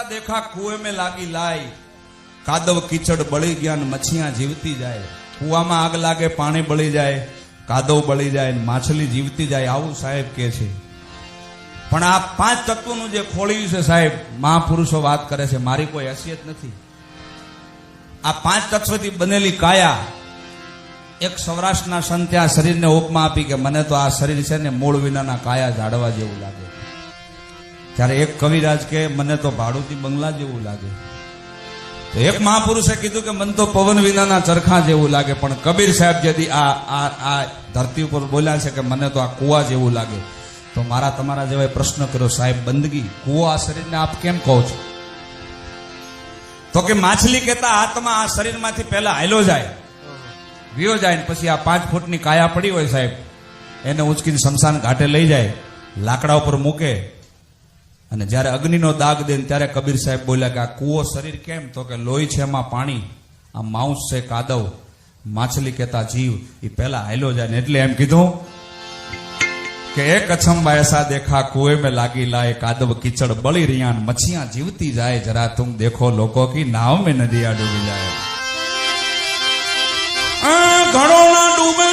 ऐसा देखा कुएं में लागी लाई, कादव कीचड़ बળી ગયા ને મચ્છિયા જીવતી જાય. કુવામાં આગ લાગે, પાણી બળી જાય, કાદવ બળી જાય, માછલી જીવતી જાય, આવું સાહેબ કે છે. પણ આ પાંચ તત્વોનું જે ખોળ્યું છે સાહેબ, મહાપુરુષો વાત કરે છે, મારી કોઈ હૈસિયત નથી. આ પાંચ તત્વથી બનેલી કાયા, એક સૌરાષ્ટ્રના સંતે આ શરીરને ઉપમા આપી કે મને તો આ શરીર છે ને મૂળ વિનાના કાયા ઝાડવા જેવું લાગે. ત્યારે એક કવિરાજ કે મને તો ભાડુતી બંગલા જેવું લાગે. તો એક મહાપુરુષે કીધું કે મને તો પવન વિનાના ચરખા જેવું લાગે. પણ કબીર સાહેબ જેથી આ ધરતી ઉપર બોલ્યા છે કે મને તો આ કુવા જેવું લાગે. તો મારા તમારા જેવા પ્રશ્ન કર્યો, સાહેબ બંદગી કુવો આ શરીરને આપ કેમ કહો છો? તો કે માછલી કહેતા આત્મા આ શરીરમાંથી પહેલા હાલ્યો જાય, વિયો જાય, ને પછી આ 5 ફૂટની કાયા પડી હોય સાહેબ, એને ઉંચકીને શમશાન ઘાટે લઈ જાય, લાકડા ઉપર મૂકે, અને જ્યારે અગ્નિનો દાગ દે ત્યારે કબીર સાહેબ બોલ્યા કે આ કુવો શરીર કેમ? તો કે લોહી છે એમાં પાણી, આ માંસ છે કાદવ, માછલી કહેતા જીવ, એ પહેલા હાલ્યો જાય. ને એટલે એમ કીધું કે એક અચંબા ऐसा देखा कुएं में लागी लाए, कादव कीचड़ बળી रियान मच्छियां जीवती जाए, जरा तुम देखो लोगों की नाव में नदियां डूबी जाए. घड़ों ना डूबे